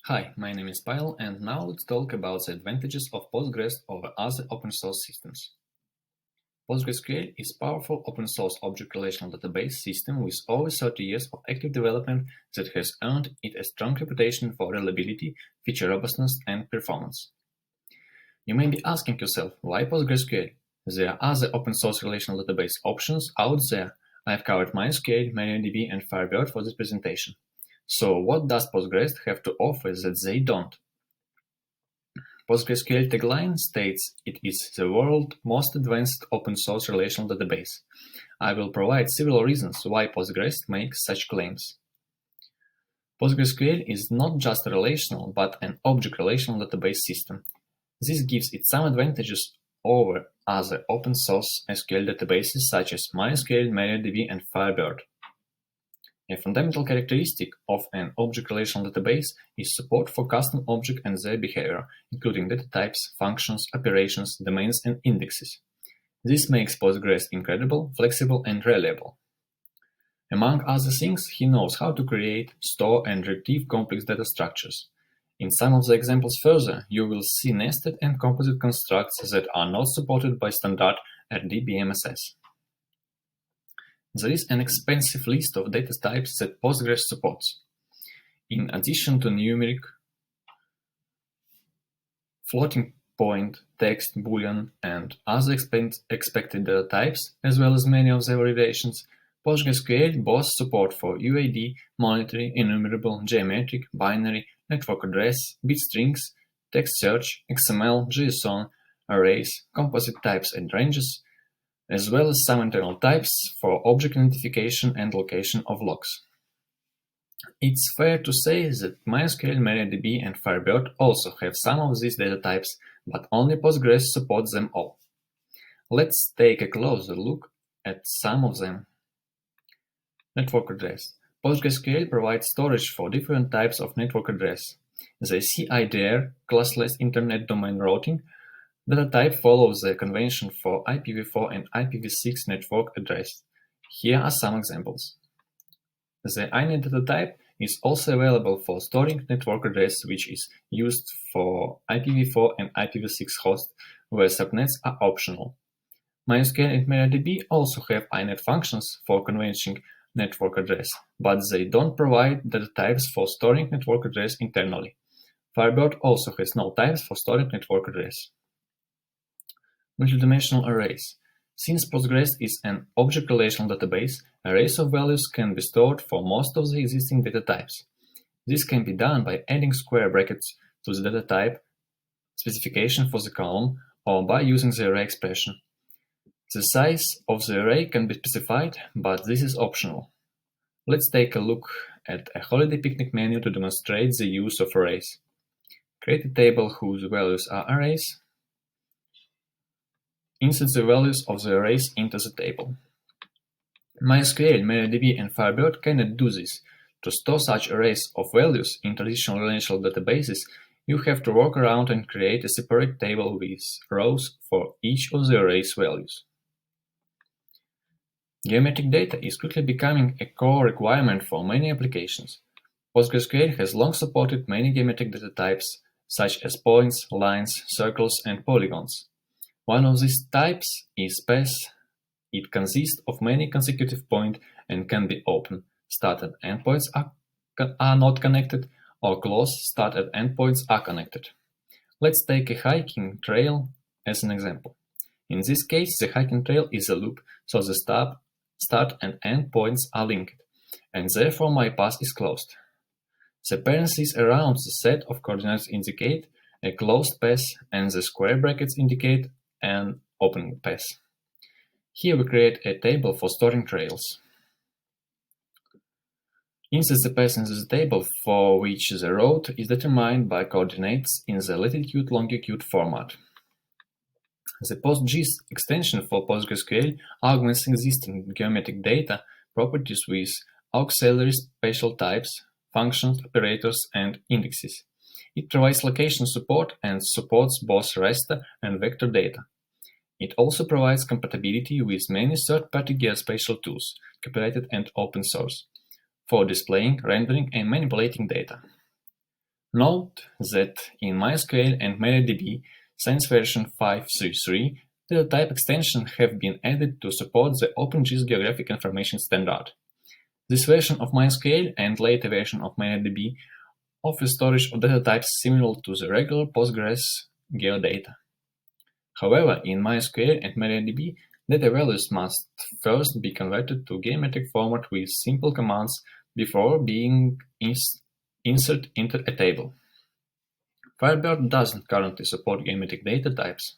Hi, my name is Pavel, and now let's talk about the advantages of Postgres over other open source systems. PostgreSQL is a powerful open source object relational database system with over 30 years of active development that has earned it a strong reputation for reliability, feature robustness, and performance. You may be asking yourself, why PostgreSQL? There are other open source relational database options out there. I've covered MySQL, MariaDB, and Firebird for this presentation. So what does Postgres have to offer that they don't? PostgreSQL tagline states it is the world's most advanced open source relational database. I will provide several reasons why Postgres makes such claims. PostgreSQL is not just a relational, but an object relational database system. This gives it some advantages over other open source SQL databases such as MySQL, MariaDB, and Firebird. A fundamental characteristic of an object relational database is support for custom objects and their behavior, including data types, functions, operations, domains, and indexes. This makes Postgres incredible, flexible, and reliable. Among other things, he knows how to create, store, and retrieve complex data structures. In some of the examples further, you will see nested and composite constructs that are not supported by standard RDBMSs. There is an expansive list of data types that Postgres supports. In addition to numeric, floating point, text, boolean, and other expected data types, as well as many of their variations, PostgreSQL boasts support for UID, monetary, enumerable, geometric, binary, network address, bit strings, text search, XML, JSON, arrays, composite types and ranges, as well as some internal types for object identification and location of logs. It's fair to say that MySQL, MariaDB, and Firebird also have some of these data types, but only Postgres supports them all. Let's take a closer look at some of them. Network address. PostgreSQL provides storage for different types of network address. The CIDR, classless internet domain routing, data type follows the convention for IPv4 and IPv6 network address. Here are some examples. The INET data type is also available for storing network address, which is used for IPv4 and IPv6 hosts, where subnets are optional. MySQL and MariaDB also have INET functions for convention network address, but they don't provide data types for storing network address internally. Firebird also has no types for storing network address. Multidimensional arrays. Since Postgres is an object relational database, arrays of values can be stored for most of the existing data types. This can be done by adding square brackets to the data type specification for the column or by using the array expression. The size of the array can be specified, but this is optional. Let's take a look at a holiday picnic menu to demonstrate the use of arrays. Create a table whose values are arrays. Insert the values of the arrays into the table. MySQL, MariaDB, and Firebird cannot do this. To store such arrays of values in traditional relational databases, you have to work around and create a separate table with rows for each of the array's values. Geometric data is quickly becoming a core requirement for many applications. PostgreSQL has long supported many geometric data types, such as points, lines, circles, and polygons. One of these types is path. It consists of many consecutive points and can be open, start and endpoints are not connected, or close, start and endpoints are connected. Let's take a hiking trail as an example. In this case, the hiking trail is a loop, so the start and end points are linked, and therefore my path is closed. The parentheses around the set of coordinates indicate a closed path, and the square brackets indicate an open path. Here we create a table for storing trails. Insert the path into the table for which the route is determined by coordinates in the latitude-longitude format. The PostGIS extension for PostgreSQL augments existing geometric data properties with auxiliary special types, functions, operators, and indexes. It provides location support and supports both raster and vector data. It also provides compatibility with many third-party geospatial tools, copyrighted and open source, for displaying, rendering, and manipulating data. Note that in MySQL and MariaDB since version 5.3.3, the type extensions have been added to support the OpenGIS Geographic Information Standard. This version of MySQL and later version of MariaDB offer storage of data types similar to the regular Postgres geodata. However, in MySQL and MariaDB, data values must first be converted to geometric format with simple commands before being inserted into a table. Firebird doesn't currently support geometric data types.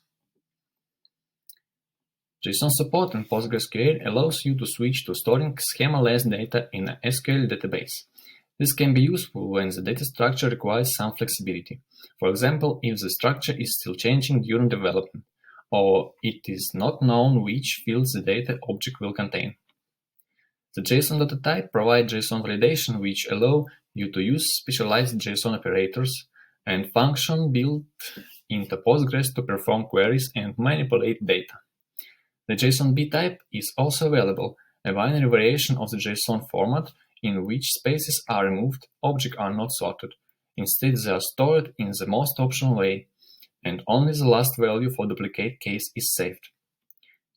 JSON support in PostgreSQL allows you to switch to storing schema-less data in a SQL database. This can be useful when the data structure requires some flexibility. For example, if the structure is still changing during development, or it is not known which fields the data object will contain. The JSON data type provides JSON validation, which allow you to use specialized JSON operators and function built into Postgres to perform queries and manipulate data. The JSON-B type is also available, a binary variation of the JSON format in which spaces are removed, objects are not sorted. Instead, they are stored in the most optional way, and only the last value for duplicate case is saved.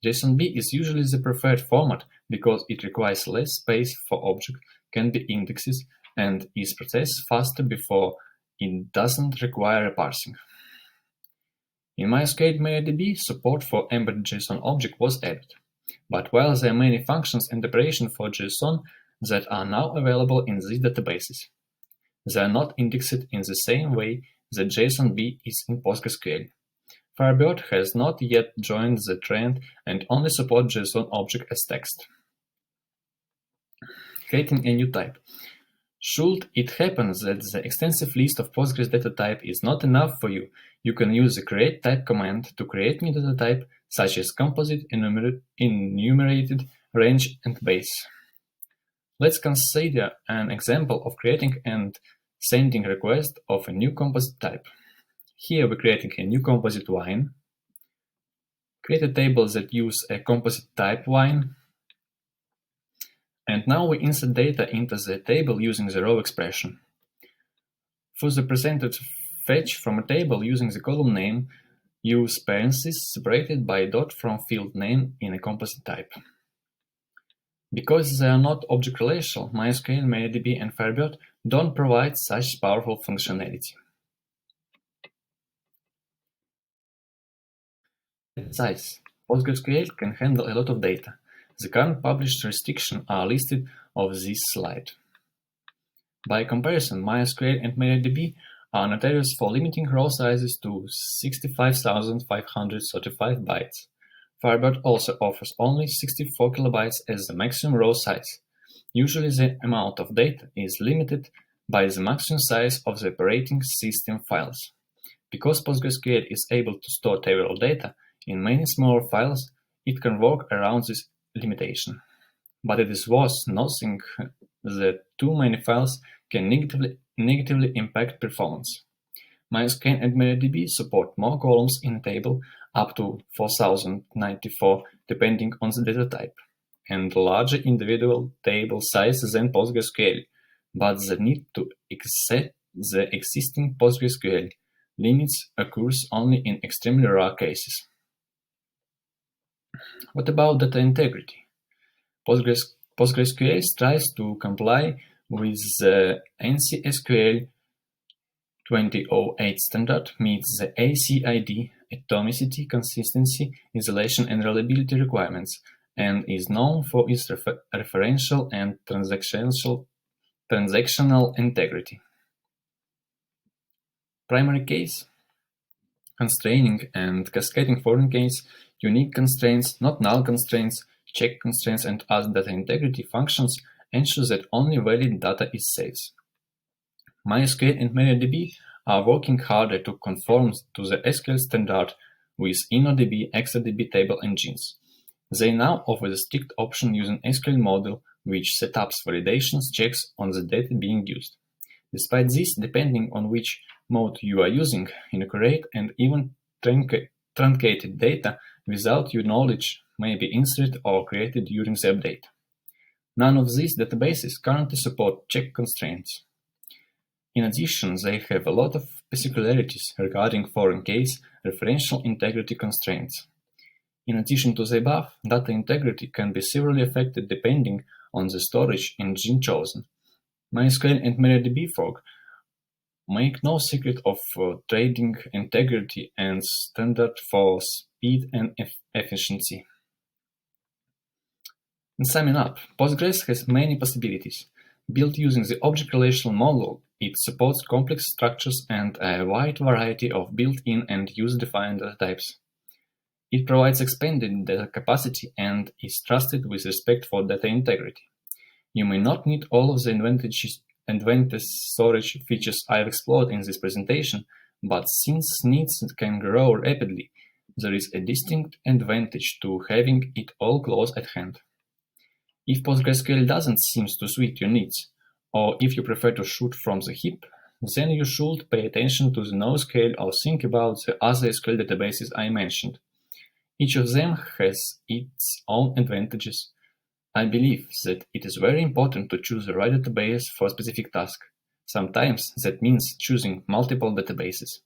JSON-B is usually the preferred format because it requires less space for object, can be indexed, and is processed faster before it doesn't require a parsing. In MySQL MariaDB, support for embedded JSON object was added. But while there are many functions and operations for JSON that are now available in these databases, they are not indexed in the same way that JSON-B is in PostgreSQL. Firebird has not yet joined the trend and only supports JSON object as text. Creating a new type. Should it happen that the extensive list of Postgres data type is not enough for you, you can use the create type command to create new data type such as composite, enumerated, range, and base. Let's consider an example of creating and sending request of a new composite type. Here we're creating a new composite wine, create a table that uses a composite type wine, and now we insert data into the table using the row expression. For the presented fetch from a table using the column name, use parentheses separated by a dot from field name in a composite type. Because they are not object relational, MySQL, MariaDB, and Firebird don't provide such powerful functionality. Size. PostgreSQL can handle a lot of data. The current published restrictions are listed on this slide. By comparison, MySQL and MariaDB are notorious for limiting row sizes to 65,535 bytes. Firebird also offers only 64 kilobytes as the maximum row size. Usually the amount of data is limited by the maximum size of the operating system files. Because PostgreSQL is able to store table data in many smaller files, it can work around this limitation. But it is worth noting that too many files can negatively impact performance. MySQL and MariaDB support more columns in a table, up to 4094, depending on the data type, and larger individual table sizes than PostgreSQL, but the need to exceed the existing PostgreSQL limits occurs only in extremely rare cases. What about data integrity? PostgreSQL strives to comply with the ANSI SQL 2008 standard, meets the ACID, atomicity, consistency, isolation, and reliability requirements, and is known for its referential and transactional integrity. Primary case, constraining and cascading foreign keys, unique constraints, not null constraints, check constraints, and other data integrity functions ensure that only valid data is saved. MySQL and MariaDB are working harder to conform to the SQL standard with InnoDB, ExtraDB table engines. They now offer the strict option using SQL model, which sets up validations checks on the data being used. Despite this, depending on which mode you are using, inaccurate and even truncated data without your knowledge may be inserted or created during the update. None of these databases currently support check constraints. In addition, they have a lot of peculiarities regarding foreign case referential integrity constraints. In addition to the above, data integrity can be severely affected depending on the storage engine chosen. MySQL and MariaDB fork make no secret of trading integrity and standard for speed and efficiency. In summing up, Postgres has many possibilities. Built using the object relational model, it supports complex structures and a wide variety of built-in and user-defined data types. It provides expanded data capacity and is trusted with respect for data integrity. You may not need all of the advanced storage features I've explored in this presentation, but since needs can grow rapidly, there is a distinct advantage to having it all close at hand. If PostgreSQL doesn't seem to suit your needs, or if you prefer to shoot from the hip, then you should pay attention to the NoSQL or think about the other SQL databases I mentioned. Each of them has its own advantages. I believe that it is very important to choose the right database for a specific task. Sometimes that means choosing multiple databases.